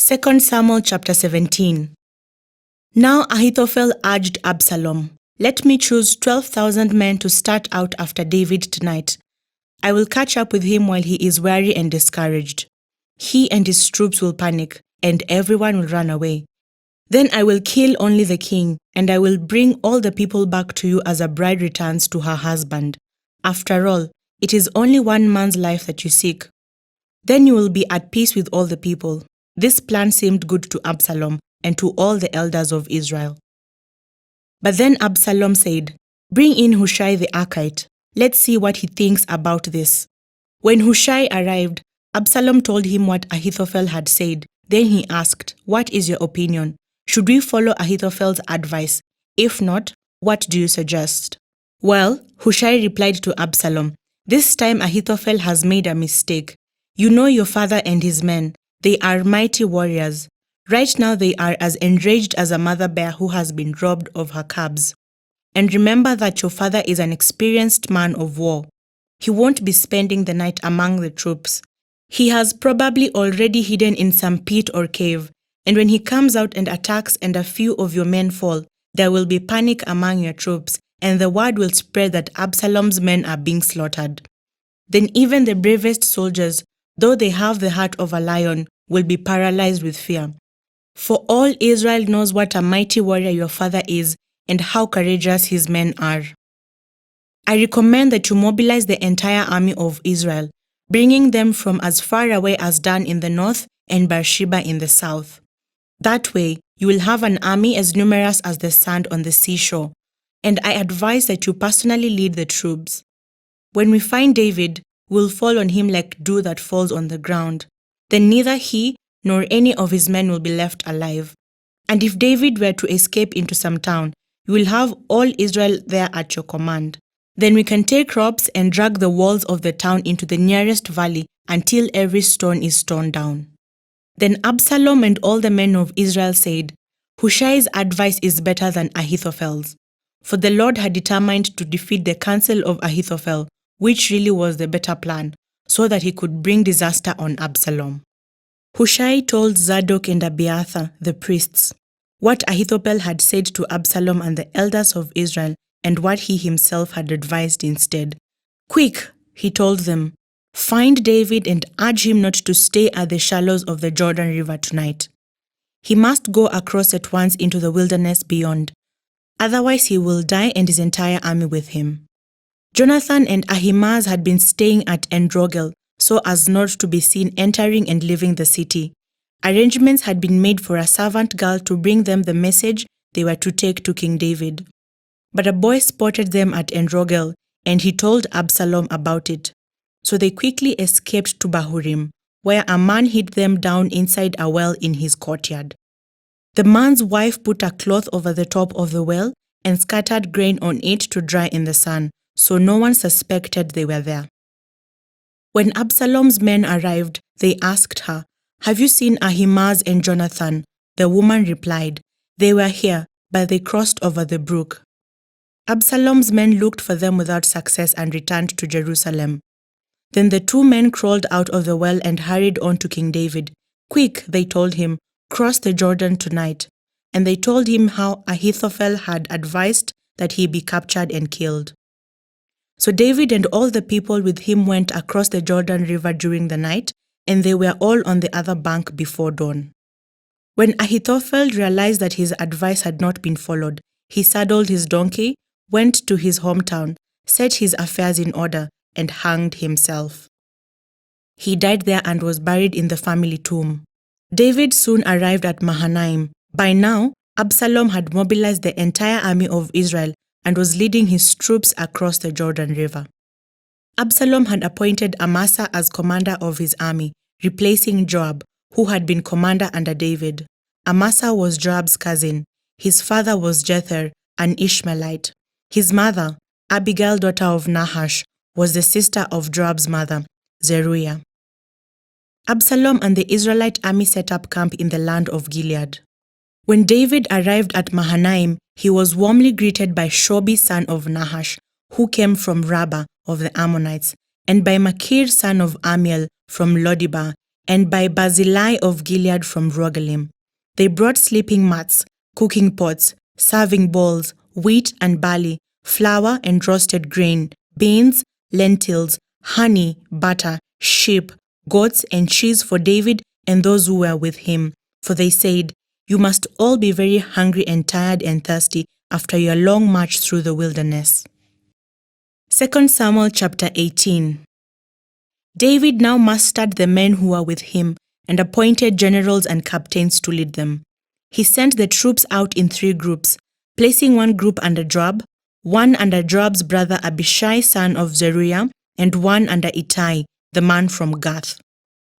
2 Samuel chapter 17. Now Ahithophel urged Absalom, "Let me choose 12,000 men to start out after David tonight. I will catch up with him while he is weary and discouraged. He and his troops will panic, and everyone will run away. Then I will kill only the king, and I will bring all the people back to you as a bride returns to her husband. After all, it is only one man's life that you seek. Then you will be at peace with all the people." This plan seemed good to Absalom and to all the elders of Israel. But then Absalom said, "Bring in Hushai the Archite. Let's see what he thinks about this." When Hushai arrived, Absalom told him what Ahithophel had said. Then he asked, "What is your opinion? Should we follow Ahithophel's advice? If not, what do you suggest?" "Well," Hushai replied to Absalom, "this time Ahithophel has made a mistake. You know your father and his men. They are mighty warriors. Right now they are as enraged as a mother bear who has been robbed of her cubs. And remember that your father is an experienced man of war. He won't be spending the night among the troops. He has probably already hidden in some pit or cave, and when he comes out and attacks and a few of your men fall, there will be panic among your troops, and the word will spread that Absalom's men are being slaughtered. Then even the bravest soldiers, though they have the heart of a lion, will be paralyzed with fear. For all Israel knows what a mighty warrior your father is and how courageous his men are. I recommend that you mobilize the entire army of Israel, bringing them from as far away as Dan in the north and Beersheba in the south. That way, you will have an army as numerous as the sand on the seashore, and I advise that you personally lead the troops. When we find David, we'll fall on him like dew that falls on the ground. Then neither he nor any of his men will be left alive. And if David were to escape into some town, you will have all Israel there at your command. Then we can take ropes and drag the walls of the town into the nearest valley until every stone is torn down." Then Absalom and all the men of Israel said, "Hushai's advice is better than Ahithophel's." For the Lord had determined to defeat the counsel of Ahithophel, which really was the better plan, so that he could bring disaster on Absalom. Hushai told Zadok and Abiathar, the priests, what Ahithophel had said to Absalom and the elders of Israel and what he himself had advised instead. "Quick," he told them, "find David and urge him not to stay at the shallows of the Jordan River tonight. He must go across at once into the wilderness beyond. Otherwise he will die and his entire army with him." Jonathan and Ahimaaz had been staying at Enrogel so as not to be seen entering and leaving the city. Arrangements had been made for a servant girl to bring them the message they were to take to King David. But a boy spotted them at Enrogel, and he told Absalom about it. So they quickly escaped to Bahurim, where a man hid them down inside a well in his courtyard. The man's wife put a cloth over the top of the well and scattered grain on it to dry in the sun, so no one suspected they were there. When Absalom's men arrived, they asked her, "Have you seen Ahimaaz and Jonathan?" The woman replied, "They were here, but they crossed over the brook." Absalom's men looked for them without success and returned to Jerusalem. Then the two men crawled out of the well and hurried on to King David. "Quick," they told him, "cross the Jordan tonight." And they told him how Ahithophel had advised that he be captured and killed. So David and all the people with him went across the Jordan River during the night, and they were all on the other bank before dawn. When Ahithophel realized that his advice had not been followed, he saddled his donkey, went to his hometown, set his affairs in order, and hanged himself. He died there and was buried in the family tomb. David soon arrived at Mahanaim. By now, Absalom had mobilized the entire army of Israel and was leading his troops across the Jordan River. Absalom had appointed Amasa as commander of his army, replacing Joab, who had been commander under David. Amasa was Joab's cousin. His father was Jether, an Ishmaelite. His mother, Abigail, daughter of Nahash, was the sister of Joab's mother, Zeruiah. Absalom and the Israelite army set up camp in the land of Gilead. When David arrived at Mahanaim, he was warmly greeted by Shobi, son of Nahash, who came from Rabbah of the Ammonites, and by Makir, son of Amiel, from Lodibar, and by Barzillai of Gilead from Rogelim. They brought sleeping mats, cooking pots, serving bowls, wheat and barley, flour and roasted grain, beans, lentils, honey, butter, sheep, goats, and cheese for David and those who were with him. For they said, "You must all be very hungry and tired and thirsty after your long march through the wilderness." 2 Samuel chapter 18. David now mustered the men who were with him and appointed generals and captains to lead them. He sent the troops out in 3 groups, placing one group under Joab, one under Joab's brother Abishai son of Zeruiah, and one under Ittai, the man from Gath.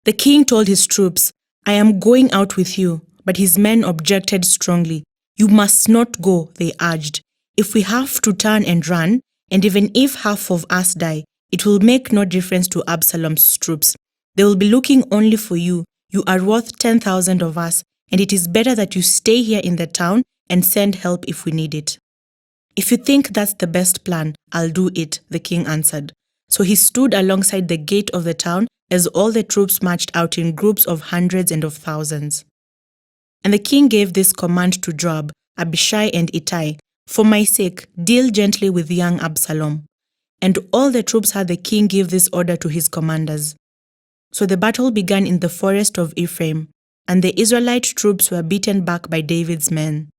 The king told his troops, "I am going out with you," but his men objected strongly. "You must not go," they urged. "If we have to turn and run, and even if half of us die, it will make no difference to Absalom's troops. They will be looking only for you. You are worth 10,000 of us, and it is better that you stay here in the town and send help if we need it." "If you think that's the best plan, I'll do it," the king answered. So he stood alongside the gate of the town as all the troops marched out in groups of hundreds and of thousands. And the king gave this command to Joab, Abishai, and Ittai, "For my sake, deal gently with young Absalom." And all the troops had the king give this order to his commanders. So the battle began in the forest of Ephraim, and the Israelite troops were beaten back by David's men.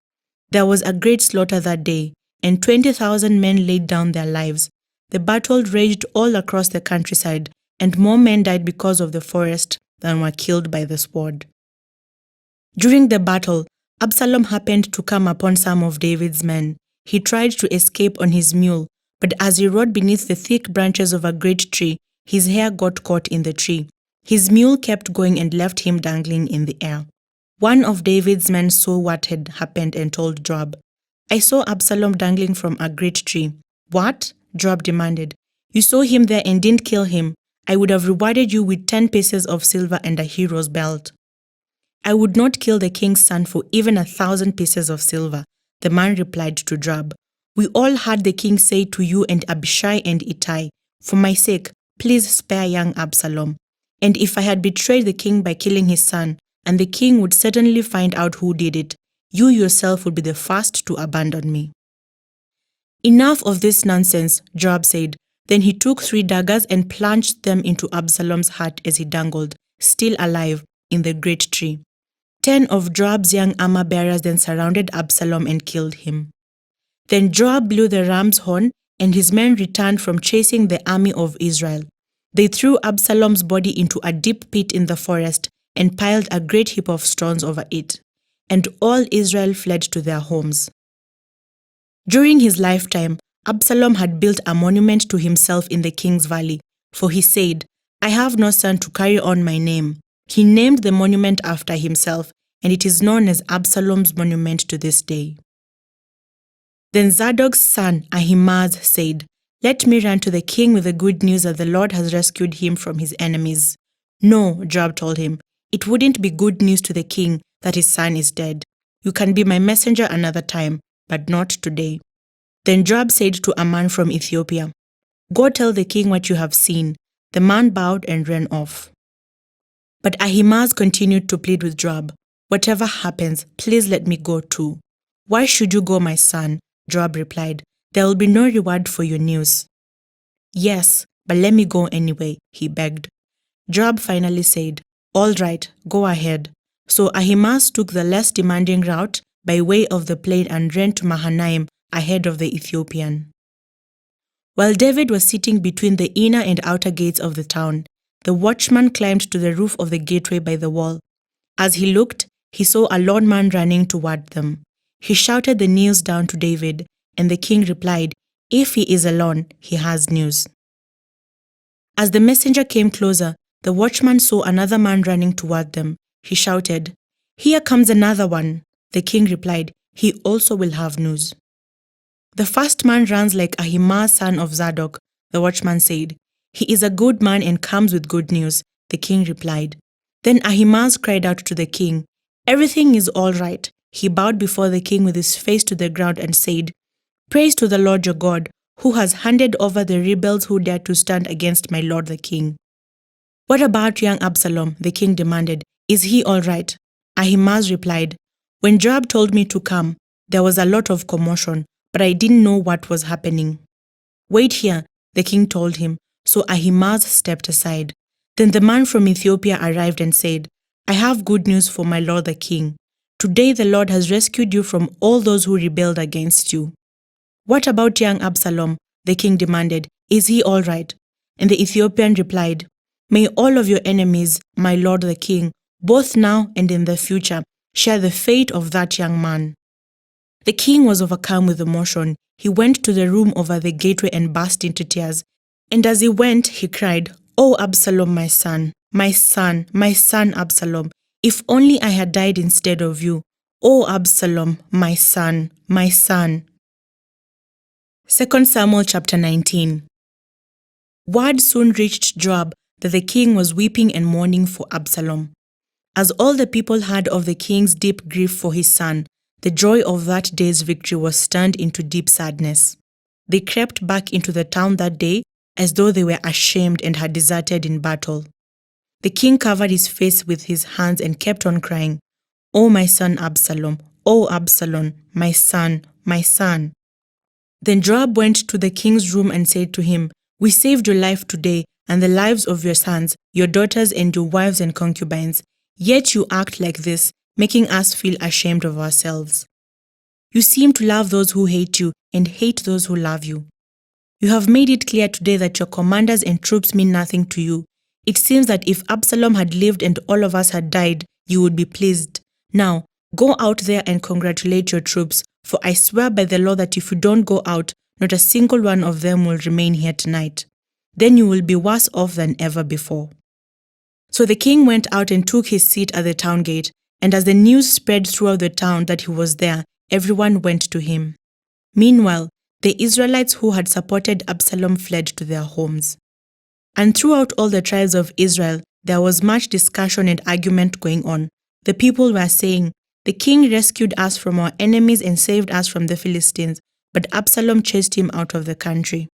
There was a great slaughter that day, and 20,000 men laid down their lives. The battle raged all across the countryside, and more men died because of the forest than were killed by the sword. During the battle, Absalom happened to come upon some of David's men. He tried to escape on his mule, but as he rode beneath the thick branches of a great tree, his hair got caught in the tree. His mule kept going and left him dangling in the air. One of David's men saw what had happened and told Joab, "I saw Absalom dangling from a great tree." "What?" Joab demanded. "You saw him there and didn't kill him. I would have rewarded you with 10 pieces of silver and a hero's belt." "I would not kill the king's son for even 1,000 pieces of silver," the man replied to Joab. "We all heard the king say to you and Abishai and Ittai, 'For my sake, please spare young Absalom.' And if I had betrayed the king by killing his son, and the king would certainly find out who did it, you yourself would be the first to abandon me." "Enough of this nonsense," Joab said. Then he took 3 daggers and plunged them into Absalom's heart as he dangled, still alive, in the great tree. 10 of Joab's young armor-bearers then surrounded Absalom and killed him. Then Joab blew the ram's horn, and his men returned from chasing the army of Israel. They threw Absalom's body into a deep pit in the forest and piled a great heap of stones over it. And all Israel fled to their homes. During his lifetime, Absalom had built a monument to himself in the king's valley, for he said, "I have no son to carry on my name." He named the monument after himself, and it is known as Absalom's monument to this day. Then Zadok's son Ahimaaz said, "Let me run to the king with the good news that the Lord has rescued him from his enemies." "No," Joab told him, "it wouldn't be good news to the king that his son is dead. You can be my messenger another time, but not today." Then Joab said to a man from Ethiopia, "Go tell the king what you have seen." The man bowed and ran off. But Ahimaaz continued to plead with Joab, "Whatever happens, please let me go too." "Why should you go, my son?" Joab replied. "There will be no reward for your news." "Yes, but let me go anyway," he begged. Joab finally said, "All right, go ahead." So Ahimaaz took the less demanding route by way of the plain and ran to Mahanaim ahead of the Ethiopian. While David was sitting between the inner and outer gates of the town, the watchman climbed to the roof of the gateway by the wall. As he looked, he saw a lone man running toward them. He shouted the news down to David, and the king replied, "If he is alone, he has news." As the messenger came closer, the watchman saw another man running toward them. He shouted, "Here comes another one." The king replied, "He also will have news." "The first man runs like Ahimaaz son of Zadok," the watchman said. "He is a good man and comes with good news," the king replied. Then Ahimaaz cried out to the king, "Everything is all right." He bowed before the king with his face to the ground and said, "Praise to the Lord your God, who has handed over the rebels who dared to stand against my lord the king." What about young Absalom? The king demanded. Is he all right? Ahimaaz replied, When Joab told me to come, there was a lot of commotion, but I didn't know what was happening. Wait here, the king told him. So Ahimaaz stepped aside. Then the man from Ethiopia arrived and said, I have good news for my lord the king. Today the Lord has rescued you from all those who rebelled against you. What about young Absalom? The king demanded. Is he all right? And the Ethiopian replied, May all of your enemies, my lord the king, both now and in the future, share the fate of that young man. The king was overcome with emotion. He went to the room over the gateway and burst into tears. And as he went, he cried, Oh, Absalom, my son, my son, my son Absalom, if only I had died instead of you. Oh, Absalom, my son, my son. 2 Samuel chapter 19. Word soon reached Joab that the king was weeping and mourning for Absalom. As all the people heard of the king's deep grief for his son, the joy of that day's victory was turned into deep sadness. They crept back into the town that day as though they were ashamed and had deserted in battle. The king covered his face with his hands and kept on crying, Oh, my son Absalom, oh, Absalom, my son, my son. Then Joab went to the king's room and said to him, We saved your life today and the lives of your sons, your daughters and your wives and concubines, yet you act like this, making us feel ashamed of ourselves. You seem to love those who hate you and hate those who love you. You have made it clear today that your commanders and troops mean nothing to you. It seems that if Absalom had lived and all of us had died, you would be pleased. Now, go out there and congratulate your troops, for I swear by the law that if you don't go out, not a single one of them will remain here tonight. Then you will be worse off than ever before. So the king went out and took his seat at the town gate, and as the news spread throughout the town that he was there, everyone went to him. Meanwhile, the Israelites who had supported Absalom fled to their homes. And throughout all the tribes of Israel, there was much discussion and argument going on. The people were saying, The king rescued us from our enemies and saved us from the Philistines, but Absalom chased him out of the country.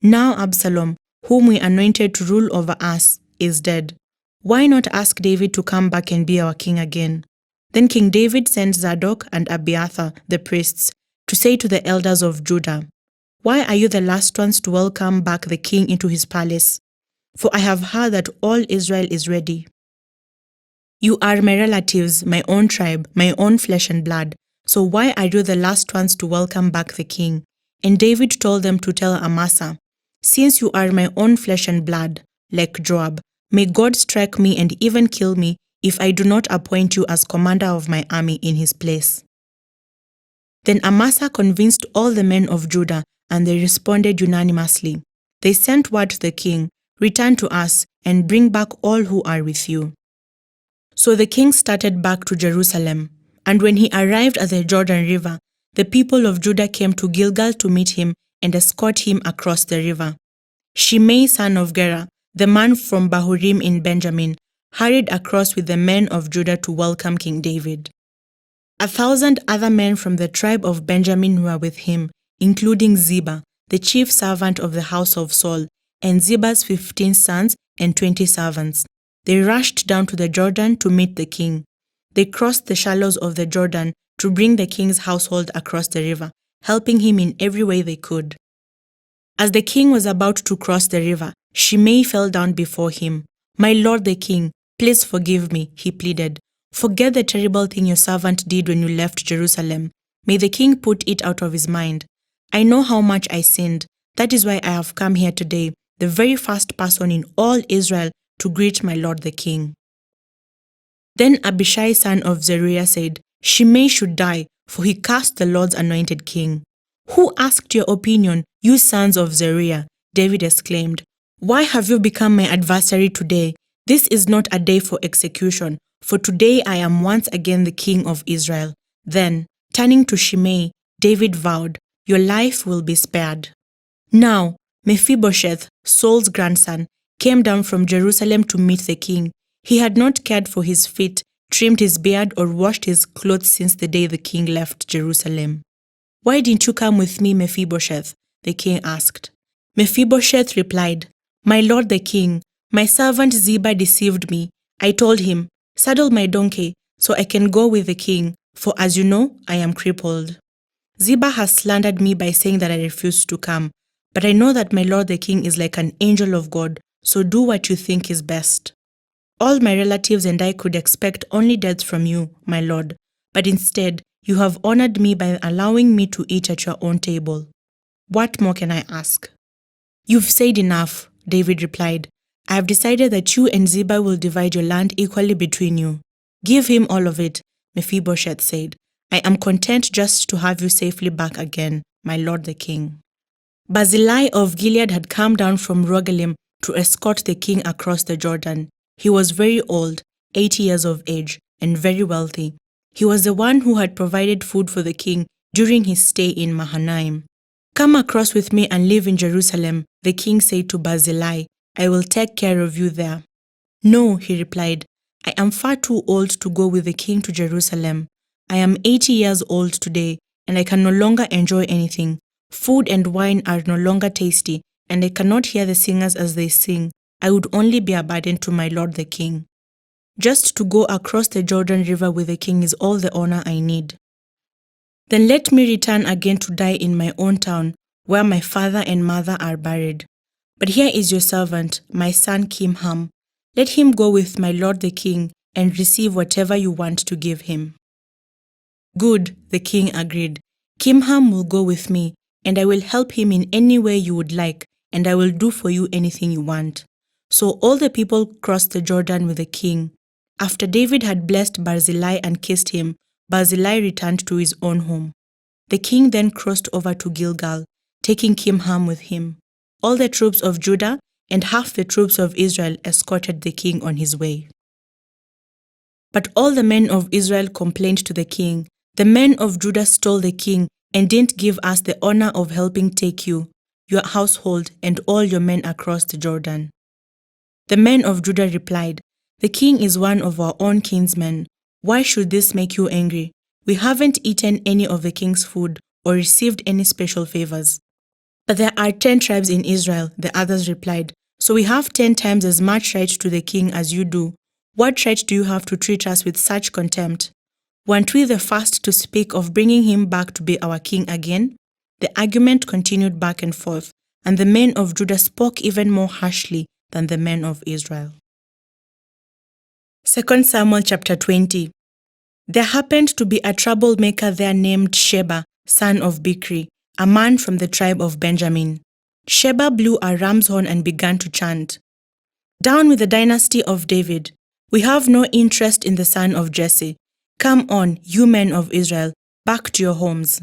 Now Absalom, whom we anointed to rule over us, is dead. Why not ask David to come back and be our king again? Then King David sent Zadok and Abiathar, the priests, to say to the elders of Judah, Why are you the last ones to welcome back the king into his palace? For I have heard that all Israel is ready. You are my relatives, my own tribe, my own flesh and blood. So why are you the last ones to welcome back the king? And David told them to tell Amasa, Since you are my own flesh and blood, like Joab, may God strike me and even kill me if I do not appoint you as commander of my army in his place. Then Amasa convinced all the men of Judah, and they responded unanimously. They sent word to the king, Return to us, and bring back all who are with you. So the king started back to Jerusalem, and when he arrived at the Jordan River, the people of Judah came to Gilgal to meet him and escort him across the river. Shimei, son of Gera, the man from Bahurim in Benjamin, hurried across with the men of Judah to welcome King David. 1,000 other men from the tribe of Benjamin were with him, including Ziba, the chief servant of the house of Saul, and Ziba's 15 sons and 20 servants. They rushed down to the Jordan to meet the king. They crossed the shallows of the Jordan to bring the king's household across the river, helping him in every way they could. As the king was about to cross the river, Shimei fell down before him. My lord the king, please forgive me, he pleaded. Forget the terrible thing your servant did when you left Jerusalem. May the king put it out of his mind. I know how much I sinned. That is why I have come here today, the very first person in all Israel to greet my lord the king. Then Abishai son of Zeruiah said, Shimei should die, for he cursed the Lord's anointed king. Who asked your opinion, you sons of Zeruiah? David exclaimed. Why have you become my adversary today? This is not a day for execution, for today I am once again the king of Israel. Then, turning to Shimei, David vowed, Your life will be spared. Now, Mephibosheth, Saul's grandson, came down from Jerusalem to meet the king. He had not cared for his feet, trimmed his beard, or washed his clothes since the day the king left Jerusalem. Why didn't you come with me, Mephibosheth? The king asked. Mephibosheth replied, My lord the king, My servant Ziba deceived me. I told him, 'Saddle my donkey, so I can go with the king, for as you know, I am crippled.' Ziba has slandered me by saying that I refused to come. But I know that my lord the king is like an angel of God, so do what you think is best. All my relatives and I could expect only death from you, my lord, but instead, you have honored me by allowing me to eat at your own table. What more can I ask?" "You've said enough," David replied. "I have decided that you and Ziba will divide your land equally between you." "Give him all of it," Mephibosheth said. "I am content just to have you safely back again, my lord the king." Barzillai of Gilead had come down from Rogelim to escort the king across the Jordan. He was very old, 80 years of age, and very wealthy. He was the one who had provided food for the king during his stay in Mahanaim. "Come across with me and live in Jerusalem," the king said to Barzillai. "I will take care of you there." "No," he replied, "I am far too old to go with the king to Jerusalem. I am 80 years old today, and I can no longer enjoy anything. Food and wine are no longer tasty, and I cannot hear the singers as they sing. I would only be a burden to my lord the king. Just to go across the Jordan River with the king is all the honor I need. Then let me return again to die in my own town, where my father and mother are buried. But here is your servant, my son Kimham. Let him go with my lord the king and receive whatever you want to give him." "Good," the king agreed. "Kimham will go with me, and I will help him in any way you would like, and I will do for you anything you want." So all the people crossed the Jordan with the king. After David had blessed Barzillai and kissed him, Barzillai returned to his own home. The king then crossed over to Gilgal, taking Kimham with him. All the troops of Judah and half the troops of Israel escorted the king on his way. But all the men of Israel complained to the king, "The men of Judah stole the king and didn't give us the honor of helping take you, your household, and all your men across the Jordan." The men of Judah replied, "The king is one of our own kinsmen. Why should this make you angry? We haven't eaten any of the king's food or received any special favors." "But there are 10 tribes in Israel," the others replied, "so we have 10 times as much right to the king as you do. What right do you have to treat us with such contempt? Weren't we the first to speak of bringing him back to be our king again?" The argument continued back and forth, and the men of Judah spoke even more harshly than the men of Israel. 2 Samuel chapter 20. There happened to be a troublemaker there named Sheba, son of Bichri, a man from the tribe of Benjamin. Sheba blew a ram's horn and began to chant, "Down with the dynasty of David. We have no interest in the son of Jesse. Come on, you men of Israel, back to your homes."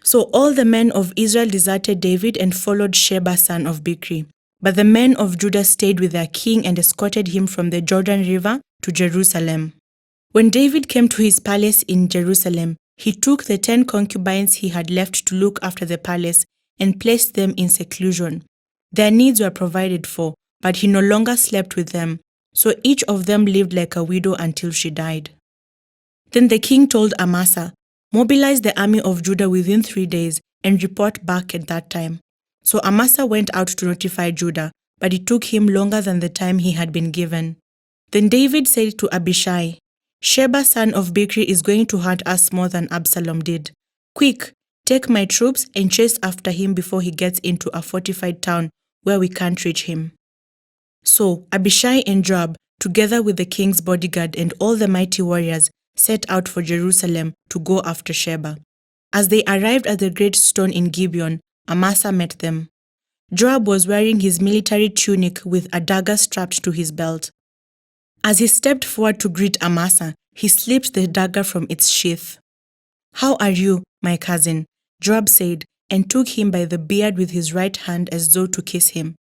So all the men of Israel deserted David and followed Sheba, son of Bichri. But the men of Judah stayed with their king and escorted him from the Jordan River to Jerusalem. When David came to his palace in Jerusalem, he took the 10 concubines he had left to look after the palace and placed them in seclusion. Their needs were provided for, but he no longer slept with them, so each of them lived like a widow until she died. Then the king told Amasa, "Mobilize the army of Judah within 3 days and report back at that time." So Amasa went out to notify Judah, but it took him longer than the time he had been given. Then David said to Abishai, "Sheba, son of Bichri, is going to hurt us more than Absalom did. Quick, take my troops and chase after him before he gets into a fortified town where we can't reach him." So Abishai and Joab, together with the king's bodyguard and all the mighty warriors, set out for Jerusalem to go after Sheba. As they arrived at the great stone in Gibeon, Amasa met them. Joab was wearing his military tunic with a dagger strapped to his belt. As he stepped forward to greet Amasa, he slipped the dagger from its sheath. "How are you, my cousin?" Joab said, and took him by the beard with his right hand as though to kiss him.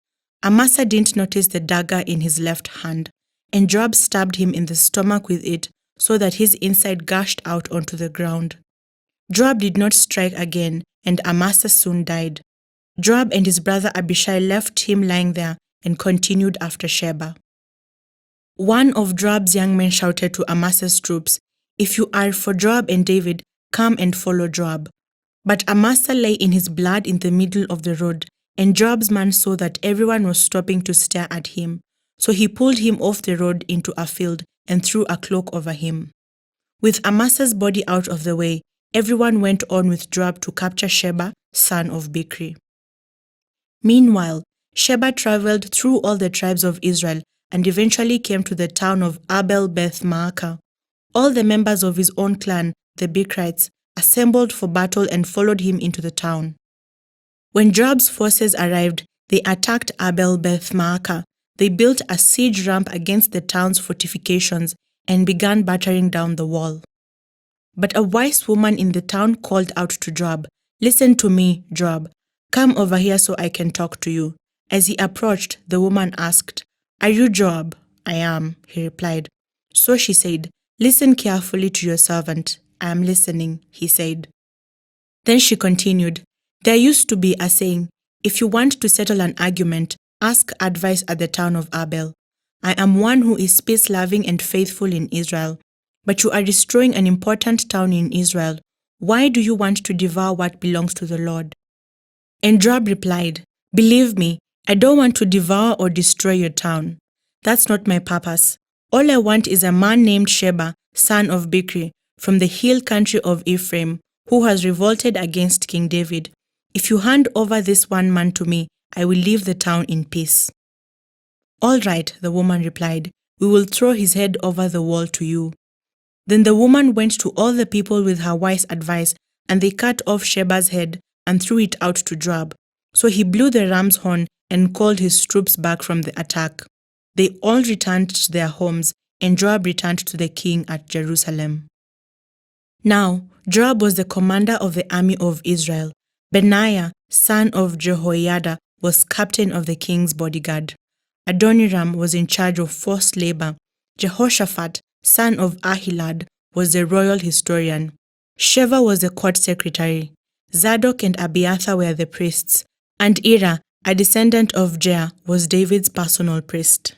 Amasa didn't notice the dagger in his left hand, and Joab stabbed him in the stomach with it so that his inside gushed out onto the ground. Joab did not strike again, and Amasa soon died. Joab and his brother Abishai left him lying there and continued after Sheba. One of Joab's young men shouted to Amasa's troops, "If you are for Joab and David, come and follow Joab." But Amasa lay in his blood in the middle of the road, And Joab's man saw that everyone was stopping to stare at him. So he pulled him off the road into a field and threw a cloak over him. With Amasa's body out of the way, everyone went on with Joab to capture Sheba, son of Bichri. Meanwhile, Sheba traveled through all the tribes of Israel and eventually came to the town of Abel Beth Maacah. All the members of his own clan, the Bichrites, assembled for battle and followed him into the town. When Joab's forces arrived, they attacked Abel Beth Maacah. They built a siege ramp against the town's fortifications and began battering down the wall. But a wise woman in the town called out to Joab, "Listen to me, Joab. Come over here so I can talk to you." As he approached, the woman asked, "Are you Joab?" "I am," he replied. So she said, "Listen carefully to your servant." "I am listening," he said. Then she continued, "There used to be a saying, if you want to settle an argument, ask advice at the town of Abel. I am one who is peace-loving and faithful in Israel. But you are destroying an important town in Israel. Why do you want to devour what belongs to the Lord?" And Joab replied, "Believe me, I don't want to devour or destroy your town. That's not my purpose. All I want is a man named Sheba, son of Bichri, from the hill country of Ephraim, who has revolted against King David. If you hand over this one man to me, I will leave the town in peace." "All right," the woman replied, "we will throw his head over the wall to you." Then the woman went to all the people with her wise advice, and they cut off Sheba's head and threw it out to Joab. So he blew the ram's horn and called his troops back from the attack. They all returned to their homes, and Joab returned to the king at Jerusalem. Now, Joab was the commander of the army of Israel. Benaiah, son of Jehoiada, was captain of the king's bodyguard. Adoniram was in charge of forced labor. Jehoshaphat, son of Ahilad, was the royal historian. Sheva was the court secretary. Zadok and Abiathar were the priests. And Ira, a descendant of Jair, was David's personal priest.